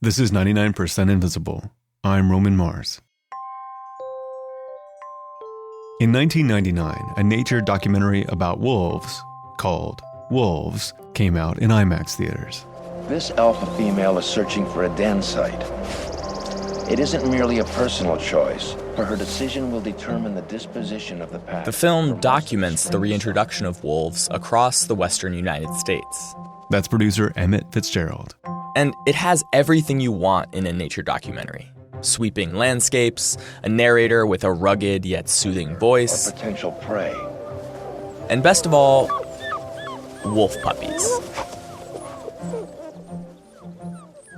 This is 99% Invisible. I'm Roman Mars. In 1999, a nature documentary about wolves called Wolves came out in IMAX theaters. This alpha female is searching for a den site. It isn't merely a personal choice, for her decision will determine the disposition of the pack. The film documents the reintroduction of wolves across the western United States. That's producer Emmett Fitzgerald. And it has everything you want in a nature documentary. Sweeping landscapes, a narrator with a rugged yet soothing voice. A potential prey. And best of all, wolf puppies.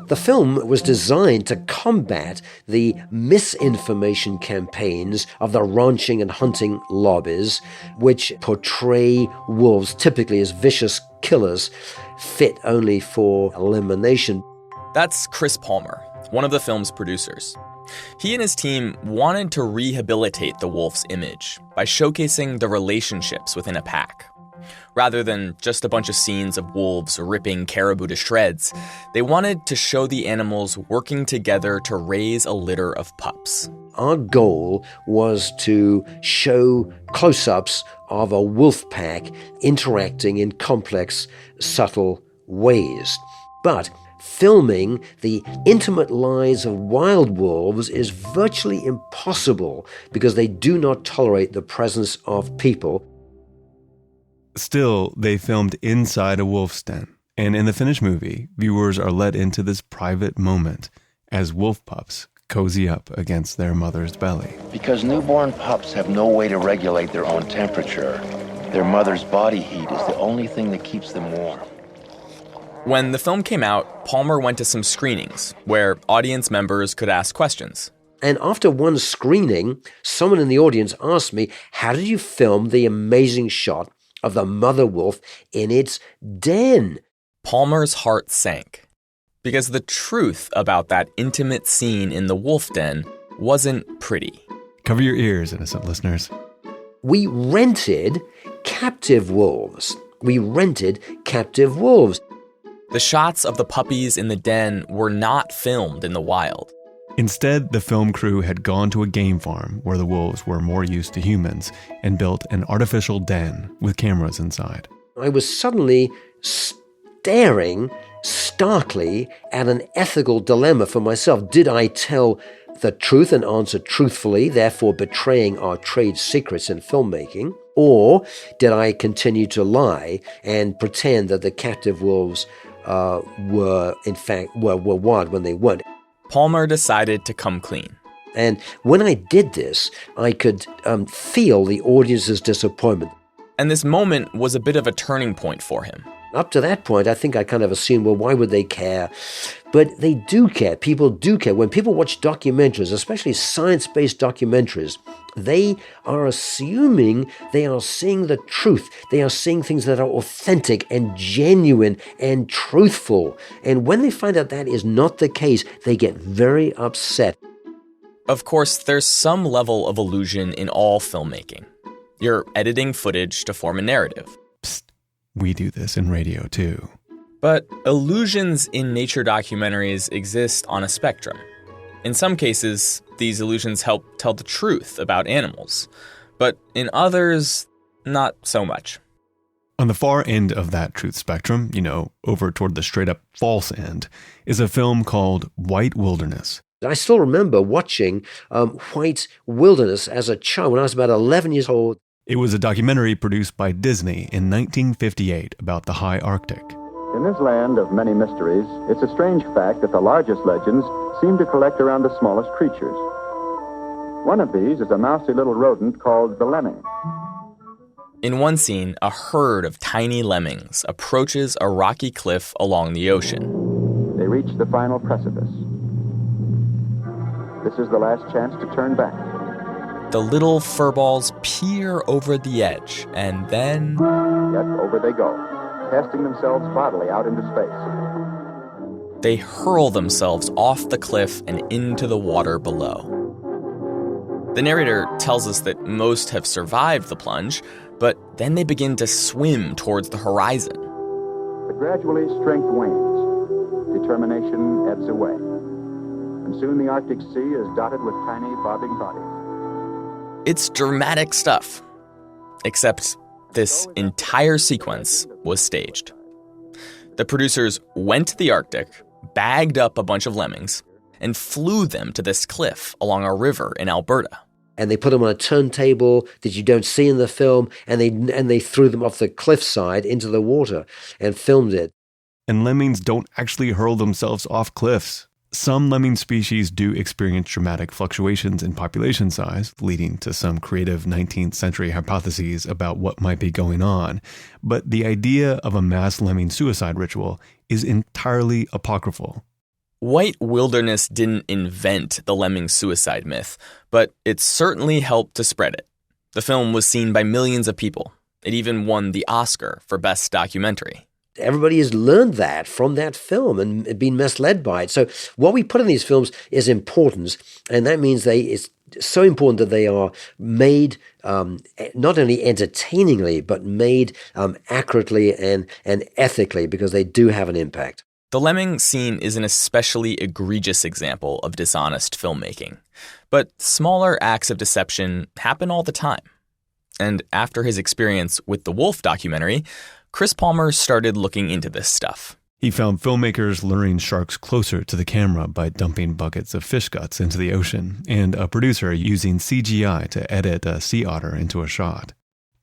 The film was designed to combat the misinformation campaigns of the ranching and hunting lobbies, which portray wolves typically as vicious killers, fit only for elimination. That's Chris Palmer, one of the film's producers. He and his team wanted to rehabilitate the wolf's image by showcasing the relationships within a pack. Rather than just a bunch of scenes of wolves ripping caribou to shreds, they wanted to show the animals working together to raise a litter of pups. Our goal was to show close-ups of a wolf pack interacting in complex, subtle ways. But filming the intimate lives of wild wolves is virtually impossible because they do not tolerate the presence of people. Still, they filmed inside a wolf's den, and in the finished movie, viewers are led into this private moment as wolf pups cozy up against their mother's belly. Because newborn pups have no way to regulate their own temperature, their mother's body heat is the only thing that keeps them warm. When the film came out, Palmer went to some screenings where audience members could ask questions. And after one screening, someone in the audience asked me, how did you film the amazing shot of the mother wolf in its den? Palmer's heart sank, because the truth about that intimate scene in the wolf den wasn't pretty. Cover your ears, innocent listeners. We rented captive wolves. The shots of the puppies in the den were not filmed in the wild. Instead, the film crew had gone to a game farm where the wolves were more used to humans and built an artificial den with cameras inside. I was suddenly staring starkly at an ethical dilemma for myself. Did I tell the truth and answer truthfully, therefore betraying our trade secrets in filmmaking? Or did I continue to lie and pretend that the captive wolves were wild when they weren't? Palmer decided to come clean. And when I did this, I could feel the audience's disappointment. And this moment was a bit of a turning point for him. Up to that point, I think I kind of assumed, well, why would they care? But they do care. People do care. When people watch documentaries, especially science-based documentaries, they are assuming they are seeing the truth. They are seeing things that are authentic and genuine and truthful. And when they find out that is not the case, they get very upset. Of course, there's some level of illusion in all filmmaking. You're editing footage to form a narrative. Psst, we do this in radio too. But illusions in nature documentaries exist on a spectrum. In some cases, these illusions help tell the truth about animals. But in others, not so much. On the far end of that truth spectrum, over toward the straight up false end, is a film called White Wilderness. I still remember watching White Wilderness as a child when I was about 11 years old. It was a documentary produced by Disney in 1958 about the high Arctic. In this land of many mysteries, it's a strange fact that the largest legends seem to collect around the smallest creatures. One of these is a mousy little rodent called the lemming. In one scene, a herd of tiny lemmings approaches a rocky cliff along the ocean. They reach the final precipice. This is the last chance to turn back. The little furballs peer over the edge, and then... Yet over they go, casting themselves bodily out into space. They hurl themselves off the cliff and into the water below. The narrator tells us that most have survived the plunge, but then they begin to swim towards the horizon. But gradually strength wanes. Determination ebbs away. and soon the Arctic Sea is dotted with tiny bobbing bodies. It's dramatic stuff. Except this entire sequence was staged. The producers went to the Arctic, bagged up a bunch of lemmings, and flew them to this cliff along a river in Alberta. And they put them on a turntable that you don't see in the film, and they threw them off the cliffside into the water and filmed it. And lemmings don't actually hurl themselves off cliffs. Some lemming species do experience dramatic fluctuations in population size, leading to some creative 19th century hypotheses about what might be going on. But the idea of a mass lemming suicide ritual is entirely apocryphal. White Wilderness didn't invent the lemming suicide myth, but it certainly helped to spread it. The film was seen by millions of people. It even won the Oscar for Best Documentary. Everybody has learned that from that film and been misled by it. So what we put in these films is important, and that means it's so important that they are made not only entertainingly, but made accurately and ethically, because they do have an impact. The lemming scene is an especially egregious example of dishonest filmmaking. But smaller acts of deception happen all the time. And after his experience with the Wolf documentary, Chris Palmer started looking into this stuff. He found filmmakers luring sharks closer to the camera by dumping buckets of fish guts into the ocean, and a producer using CGI to edit a sea otter into a shot.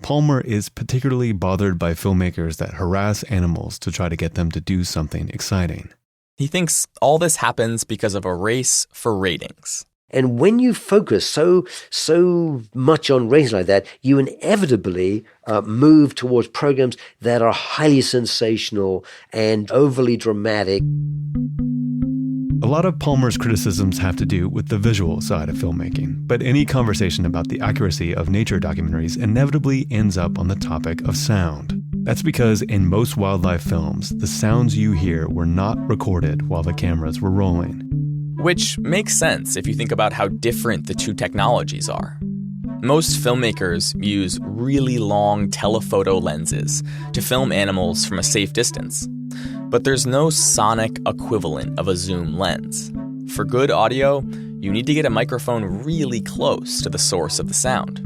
Palmer is particularly bothered by filmmakers that harass animals to try to get them to do something exciting. He thinks all this happens because of a race for ratings. And when you focus so much on ratings like that, you inevitably move towards programs that are highly sensational and overly dramatic. A lot of Palmer's criticisms have to do with the visual side of filmmaking, but any conversation about the accuracy of nature documentaries inevitably ends up on the topic of sound. That's because in most wildlife films, the sounds you hear were not recorded while the cameras were rolling. Which makes sense if you think about how different the two technologies are. Most filmmakers use really long telephoto lenses to film animals from a safe distance. But there's no sonic equivalent of a zoom lens. For good audio, you need to get a microphone really close to the source of the sound,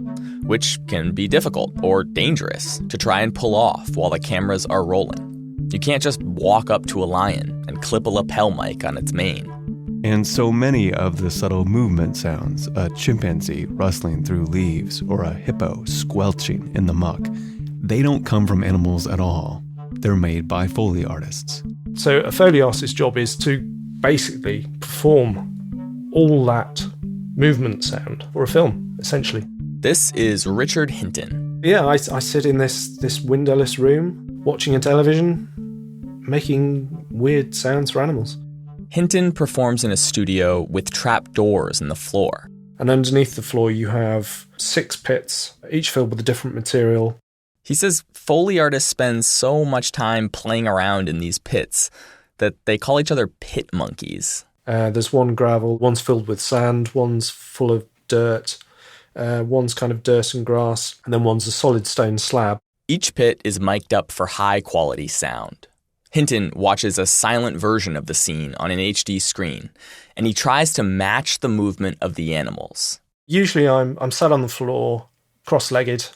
which can be difficult or dangerous to try and pull off while the cameras are rolling. You can't just walk up to a lion and clip a lapel mic on its mane. And so many of the subtle movement sounds, a chimpanzee rustling through leaves or a hippo squelching in the muck, they don't come from animals at all. They're made by Foley artists. So a Foley artist's job is to basically perform all that movement sound for a film, essentially. This is Richard Hinton. Yeah, I sit in this windowless room, watching a television, making weird sounds for animals. Hinton performs in a studio with trap doors in the floor. And underneath the floor you have 6 pits, each filled with a different material. He says Foley artists spend so much time playing around in these pits that they call each other pit monkeys. There's one gravel, one's filled with sand, one's full of dirt, one's kind of dirt and grass, and then one's a solid stone slab. Each pit is mic'd up for high-quality sound. Hinton watches a silent version of the scene on an HD screen, and he tries to match the movement of the animals. Usually I'm sat on the floor, cross-legged,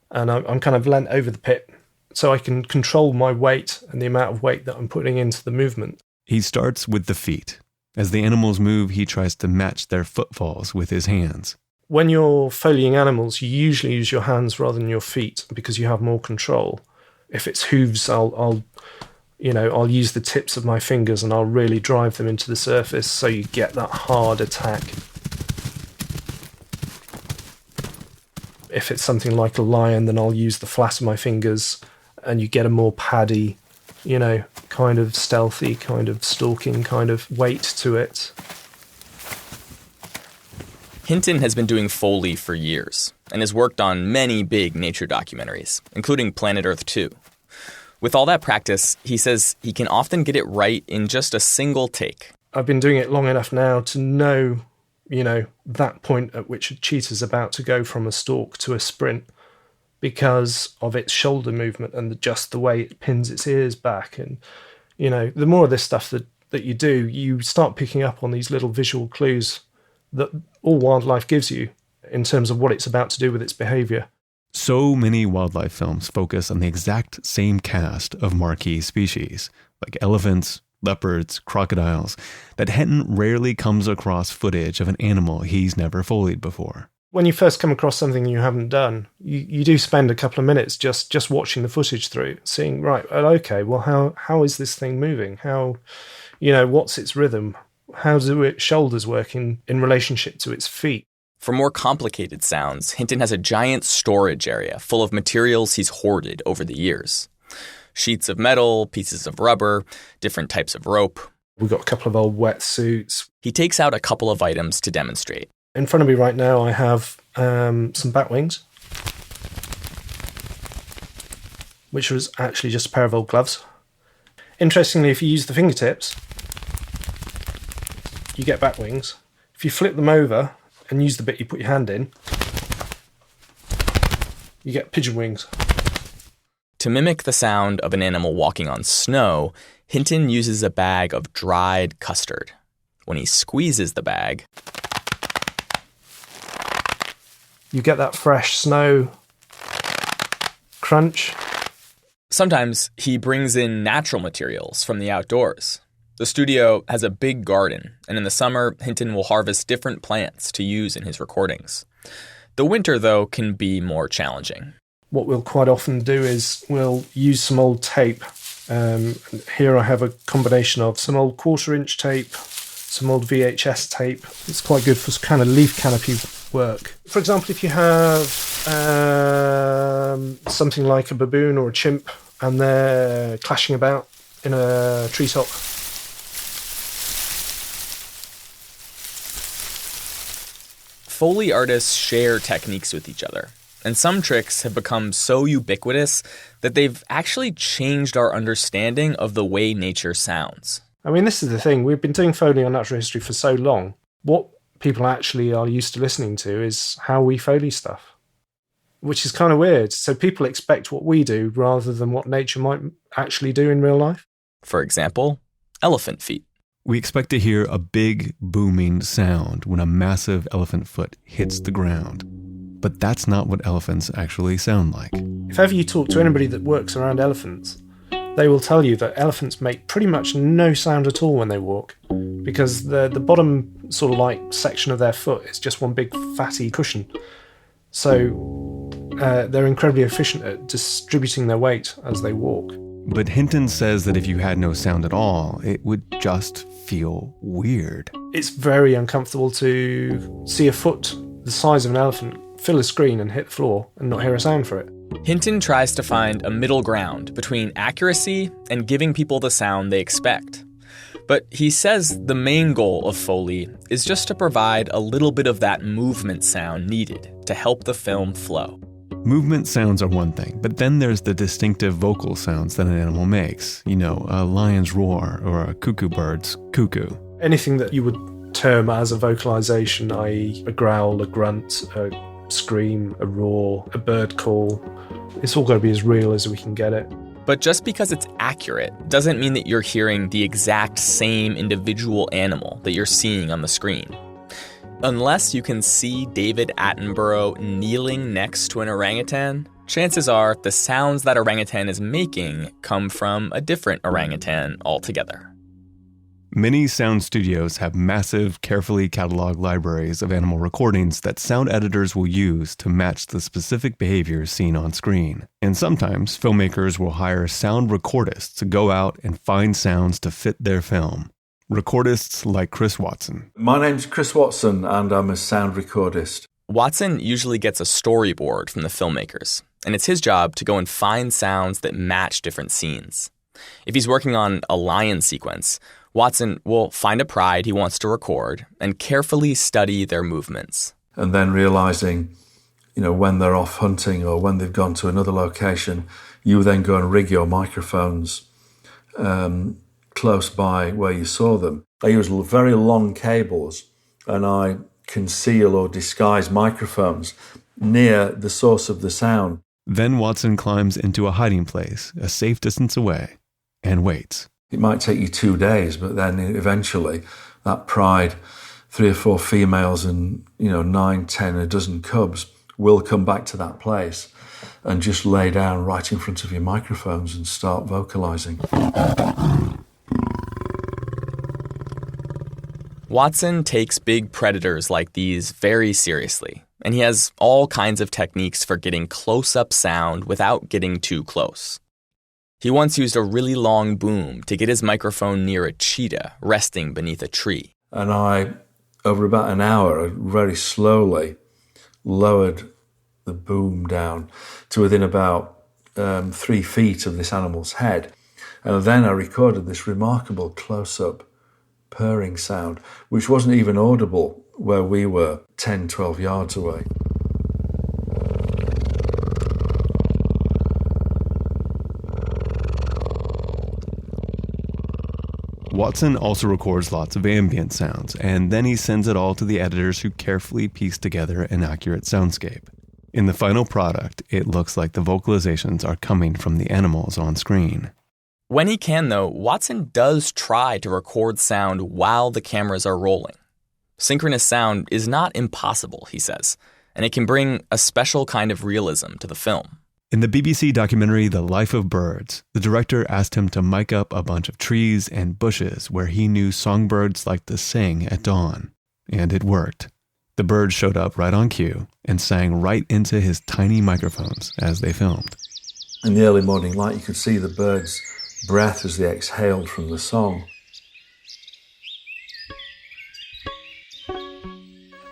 and I'm kind of leant over the pit, so I can control my weight and the amount of weight that I'm putting into the movement. He starts with the feet. As the animals move, he tries to match their footfalls with his hands. When you're Foleying animals, you usually use your hands rather than your feet because you have more control. If it's hooves, I'll use the tips of my fingers and I'll really drive them into the surface so you get that hard attack. If it's something like a lion, then I'll use the flat of my fingers and you get a more paddy, kind of stealthy, kind of stalking kind of weight to it. Hinton has been doing Foley for years and has worked on many big nature documentaries, including Planet Earth 2. With all that practice, he says he can often get it right in just a single take. I've been doing it long enough now to know, that point at which a cheetah's about to go from a stalk to a sprint because of its shoulder movement and just the way it pins its ears back. And, the more of this stuff that that you do, you start picking up on these little visual clues that all wildlife gives you in terms of what it's about to do with its behavior. So many wildlife films focus on the exact same cast of marquee species, like elephants, leopards, crocodiles, that Hinton rarely comes across footage of an animal he's never Foleyed before. When you first come across something you haven't done, you do spend a couple of minutes just watching the footage through, seeing, right, okay, well, how is this thing moving? How, what's its rhythm? How do its shoulders work in relationship to its feet? For more complicated sounds, Hinton has a giant storage area full of materials he's hoarded over the years. Sheets of metal, pieces of rubber, different types of rope. We've got a couple of old wetsuits. He takes out a couple of items to demonstrate. In front of me right now, I have some bat wings, which was actually just a pair of old gloves. Interestingly, if you use the fingertips, you get bat wings. If you flip them over and use the bit you put your hand in, you get pigeon wings. To mimic the sound of an animal walking on snow, Hinton uses a bag of dried custard. When he squeezes the bag, you get that fresh snow crunch. Sometimes he brings in natural materials from the outdoors. The studio has a big garden, and in the summer, Hinton will harvest different plants to use in his recordings. The winter, though, can be more challenging. What we'll quite often do is we'll use some old tape. Here I have a combination of some old 1/4-inch tape, some old VHS tape. It's quite good for kind of leaf canopy work. For example, if you have something like a baboon or a chimp and they're clashing about in a treetop, Foley artists share techniques with each other, and some tricks have become so ubiquitous that they've actually changed our understanding of the way nature sounds. I mean, this is the thing. We've been doing Foley on natural history for so long. What people actually are used to listening to is how we Foley stuff, which is kind of weird. So people expect what we do rather than what nature might actually do in real life. For example, elephant feet. We expect to hear a big, booming sound when a massive elephant foot hits the ground. But that's not what elephants actually sound like. If ever you talk to anybody that works around elephants, they will tell you that elephants make pretty much no sound at all when they walk, because the bottom sort of like section of their foot is just one big fatty cushion. So they're incredibly efficient at distributing their weight as they walk. But Hinton says that if you had no sound at all, it would just feel weird. It's very uncomfortable to see a foot the size of an elephant fill a screen and hit the floor and not hear a sound for it. Hinton tries to find a middle ground between accuracy and giving people the sound they expect. But he says the main goal of Foley is just to provide a little bit of that movement sound needed to help the film flow. Movement sounds are one thing, but then there's the distinctive vocal sounds that an animal makes. You know, a lion's roar or a cuckoo bird's cuckoo. Anything that you would term as a vocalization, i.e. a growl, a grunt, a scream, a roar, a bird call, it's all got to be as real as we can get it. But just because it's accurate doesn't mean that you're hearing the exact same individual animal that you're seeing on the screen. Unless you can see David Attenborough kneeling next to an orangutan, chances are the sounds that orangutan is making come from a different orangutan altogether. Many sound studios have massive, carefully cataloged libraries of animal recordings that sound editors will use to match the specific behaviors seen on screen. And sometimes filmmakers will hire sound recordists to go out and find sounds to fit their film. Recordists like Chris Watson. My name's Chris Watson, and I'm a sound recordist. Watson usually gets a storyboard from the filmmakers, and it's his job to go and find sounds that match different scenes. If he's working on a lion sequence, Watson will find a pride he wants to record and carefully study their movements. And then realizing, when they're off hunting or when they've gone to another location, you then go and rig your microphones close by where you saw them. I use very long cables, and I conceal or disguise microphones near the source of the sound. Then Watson climbs into a hiding place, a safe distance away, and waits. It might take you 2 days, but then eventually that pride, 3 or 4 females and 9, 10, a dozen cubs will come back to that place and just lay down right in front of your microphones and start vocalizing. Watson takes big predators like these very seriously, and he has all kinds of techniques for getting close-up sound without getting too close. He once used a really long boom to get his microphone near a cheetah resting beneath a tree. And I, over about an hour, very slowly lowered the boom down to within about 3 feet of this animal's head. And then I recorded this remarkable close-up purring sound, which wasn't even audible where we were 10, 12 yards away. Watson also records lots of ambient sounds, and then he sends it all to the editors who carefully piece together an accurate soundscape. In the final product, it looks like the vocalizations are coming from the animals on screen. When he can, though, Watson does try to record sound while the cameras are rolling. Synchronous sound is not impossible, he says, and it can bring a special kind of realism to the film. In the BBC documentary The Life of Birds, the director asked him to mic up a bunch of trees and bushes where he knew songbirds liked to sing at dawn. And it worked. The birds showed up right on cue and sang right into his tiny microphones as they filmed. In the early morning light, you could see the birds' breath as they exhaled from the song.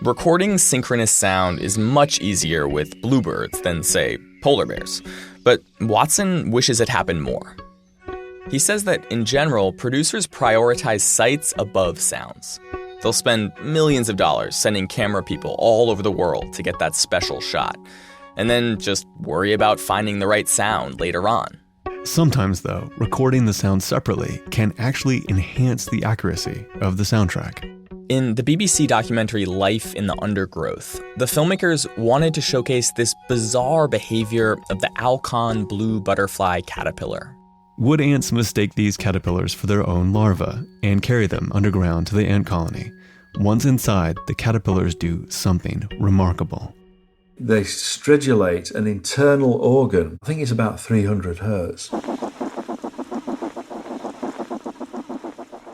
Recording synchronous sound is much easier with bluebirds than, say, polar bears, but Watson wishes it happened more. He says that, in general, producers prioritize sights above sounds. They'll spend millions of dollars sending camera people all over the world to get that special shot, and then just worry about finding the right sound later on. Sometimes, though, recording the sound separately can actually enhance the accuracy of the soundtrack. In the BBC documentary Life in the Undergrowth, the filmmakers wanted to showcase this bizarre behavior of the Alcon blue butterfly caterpillar. Wood ants mistake these caterpillars for their own larvae and carry them underground to the ant colony. Once inside, the caterpillars do something remarkable. They stridulate an internal organ. I think it's about 300 hertz.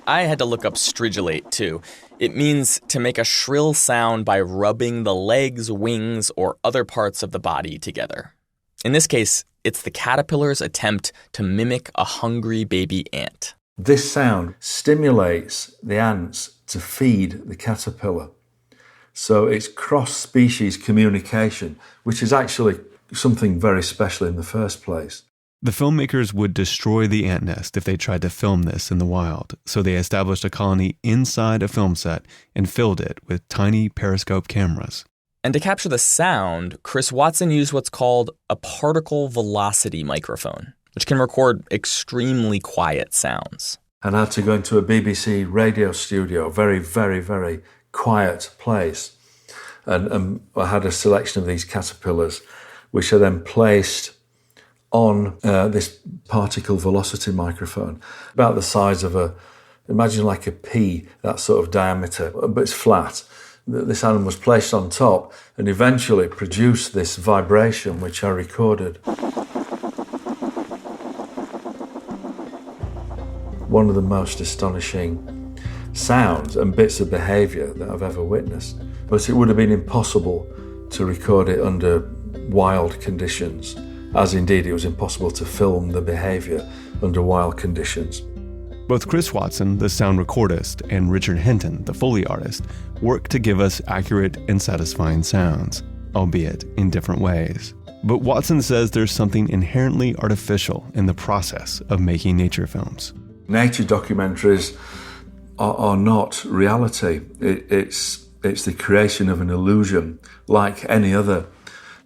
I had to look up stridulate, too. It means to make a shrill sound by rubbing the legs, wings, or other parts of the body together. In this case, it's the caterpillar's attempt to mimic a hungry baby ant. This sound stimulates the ants to feed the caterpillar. So it's cross-species communication, which is actually something very special in the first place. The filmmakers would destroy the ant nest if they tried to film this in the wild, so they established a colony inside a film set and filled it with tiny periscope cameras. And to capture the sound, Chris Watson used what's called a particle velocity microphone, which can record extremely quiet sounds. And I had to go into a BBC radio studio, very, very, very quiet place. And I had a selection of these caterpillars, which are then placed on this particle velocity microphone, about the size of imagine like a pea, that sort of diameter, but it's flat. This animal was placed on top and eventually produced this vibration, which I recorded. One of the most astonishing sounds and bits of behaviour that I've ever witnessed. But it would have been impossible to record it under wild conditions, as indeed it was impossible to film the behaviour under wild conditions. Both Chris Watson, the sound recordist, and Richard Hinton, the Foley artist, work to give us accurate and satisfying sounds, albeit in different ways. But Watson says there's something inherently artificial in the process of making nature films. Nature documentaries are not reality. It's the creation of an illusion, like any other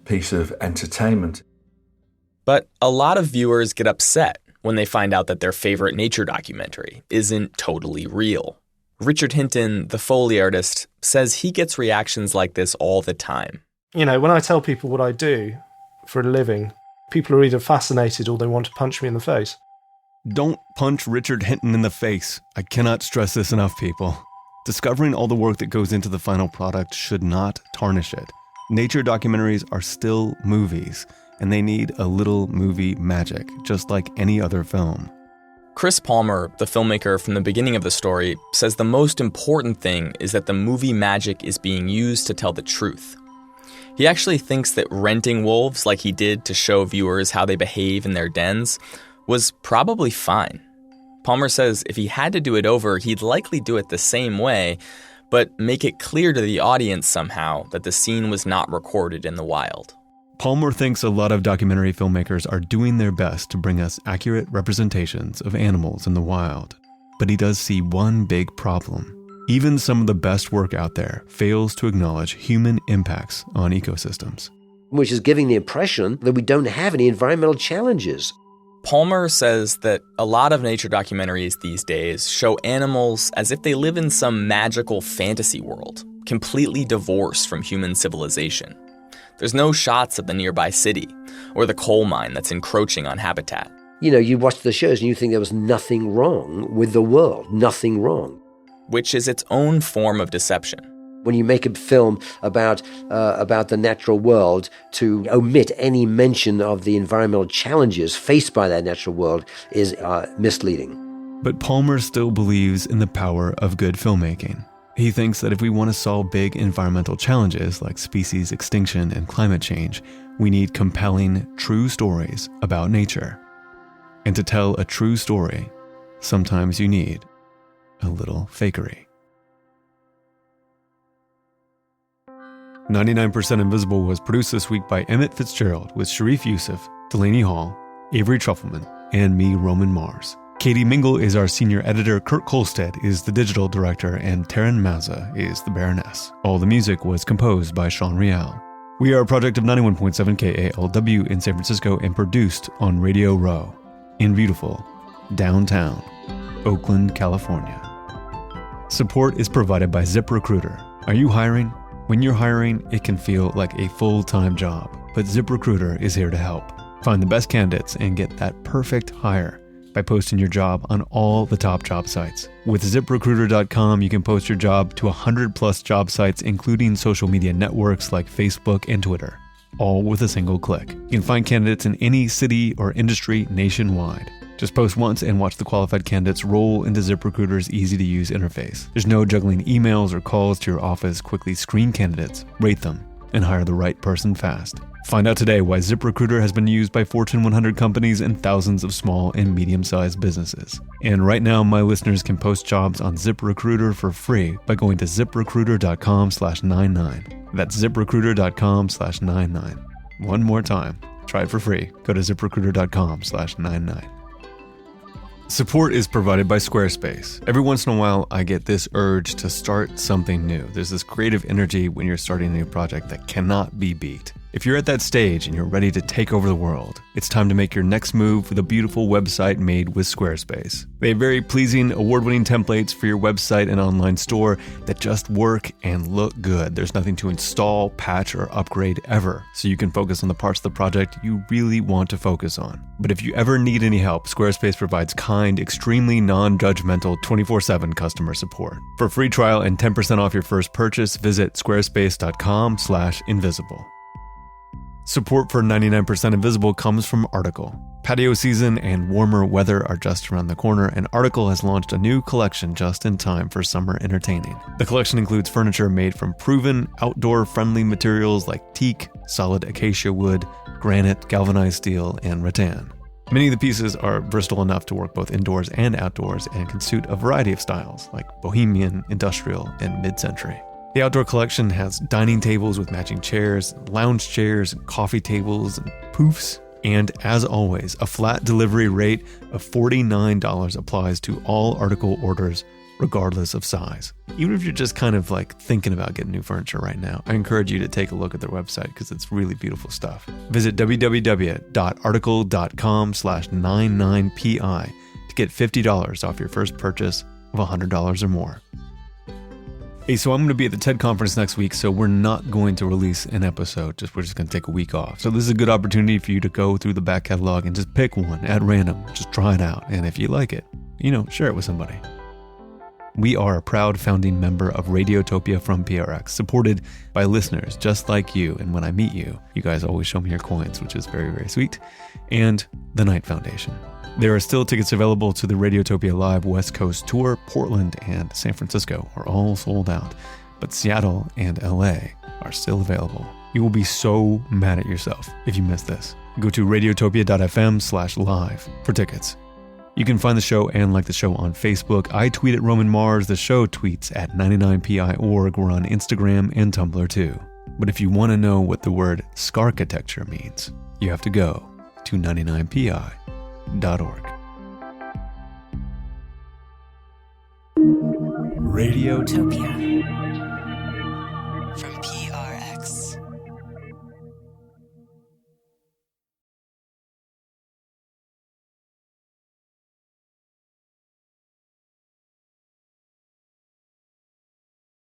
piece of entertainment. But a lot of viewers get upset when they find out that their favorite nature documentary isn't totally real. Richard Hinton, the Foley artist, says he gets reactions like this all the time. You know, when I tell people what I do for a living, people are either fascinated or they want to punch me in the face. Don't punch Richard Hinton in the face. I cannot stress this enough, people. Discovering all the work that goes into the final product should not tarnish it. Nature documentaries are still movies, and they need a little movie magic, just like any other film. Chris Palmer, the filmmaker from the beginning of the story, says the most important thing is that the movie magic is being used to tell the truth. He actually thinks that renting wolves like he did to show viewers how they behave in their dens was probably fine. Palmer says if he had to do it over, he'd likely do it the same way, but make it clear to the audience somehow that the scene was not recorded in the wild. Palmer thinks a lot of documentary filmmakers are doing their best to bring us accurate representations of animals in the wild. But he does see one big problem. Even some of the best work out there fails to acknowledge human impacts on ecosystems. Which is giving the impression that we don't have any environmental challenges. Palmer says that a lot of nature documentaries these days show animals as if they live in some magical fantasy world, completely divorced from human civilization. There's no shots of the nearby city or the coal mine that's encroaching on habitat. You know, you watch the shows and you think there was nothing wrong with the world, nothing wrong. Which is its own form of deception. When you make a film about the natural world, to omit any mention of the environmental challenges faced by that natural world is misleading. But Palmer still believes in the power of good filmmaking. He thinks that if we want to solve big environmental challenges like species extinction and climate change, we need compelling, true stories about nature. And to tell a true story, sometimes you need a little fakery. 99% Invisible was produced this week by Emmett Fitzgerald with Sharif Youssef, Delaney Hall, Avery Trufelman, and me, Roman Mars. Katie Mingle is our senior editor, Kurt Kolstad is the digital director, and Taryn Mazza is the Baroness. All the music was composed by Sean Rial. We are a project of 91.7 KALW in San Francisco and produced on Radio Row in beautiful downtown Oakland, California. Support is provided by ZipRecruiter. Are you hiring? When you're hiring, it can feel like a full-time job, but ZipRecruiter is here to help. Find the best candidates and get that perfect hire by posting your job on all the top job sites. With ZipRecruiter.com, you can post your job to 100+ job sites, including social media networks like Facebook and Twitter, all with a single click. You can find candidates in any city or industry nationwide. Just post once and watch the qualified candidates roll into ZipRecruiter's easy-to-use interface. There's no juggling emails or calls to your office. Quickly screen candidates, rate them, and hire the right person fast. Find out today why ZipRecruiter has been used by Fortune 100 companies and thousands of small and medium-sized businesses. And right now, my listeners can post jobs on ZipRecruiter for free by going to ZipRecruiter.com/99. That's ZipRecruiter.com/99. One more time. Try it for free. Go to ZipRecruiter.com/99. Support is provided by Squarespace. Every once in a while, I get this urge to start something new. There's this creative energy when you're starting a new project that cannot be beat. If you're at that stage and you're ready to take over the world, it's time to make your next move with a beautiful website made with Squarespace. They have very pleasing, award-winning templates for your website and online store that just work and look good. There's nothing to install, patch, or upgrade ever, so you can focus on the parts of the project you really want to focus on. But if you ever need any help, Squarespace provides kind, extremely non-judgmental 24/7 customer support. For a free trial and 10% off your first purchase, visit squarespace.com/invisible. Support for 99% Invisible comes from Article. Patio season and warmer weather are just around the corner, and Article has launched a new collection just in time for summer entertaining. The collection includes furniture made from proven, outdoor-friendly materials like teak, solid acacia wood, granite, galvanized steel, and rattan. Many of the pieces are versatile enough to work both indoors and outdoors and can suit a variety of styles like bohemian, industrial, and mid-century. The outdoor collection has dining tables with matching chairs, lounge chairs, coffee tables, and poofs. And as always, a flat delivery rate of $49 applies to all Article orders, regardless of size. Even if you're just kind of like thinking about getting new furniture right now, I encourage you to take a look at their website because it's really beautiful stuff. Visit www.article.com/99pi to get $50 off your first purchase of $100 or more. Hey, so I'm going to be at the TED conference next week, so we're not going to release an episode. We're just going to take a week off. So this is a good opportunity for you to go through the back catalog and just pick one at random. Just try it out. And if you like it, share it with somebody. We are a proud founding member of Radiotopia from PRX, supported by listeners just like you. And when I meet you, you guys always show me your coins, which is very, very sweet. And the Knight Foundation. There are still tickets available to the Radiotopia Live West Coast Tour. Portland and San Francisco are all sold out, but Seattle and LA are still available. You will be so mad at yourself if you miss this. Go to radiotopia.fm/live for tickets. You can find the show and like the show on Facebook. I tweet at Roman Mars. The show tweets at 99pi.org. We're on Instagram and Tumblr too. But if you want to know what the word scarchitecture means, you have to go to 99pi.org. Radiotopia.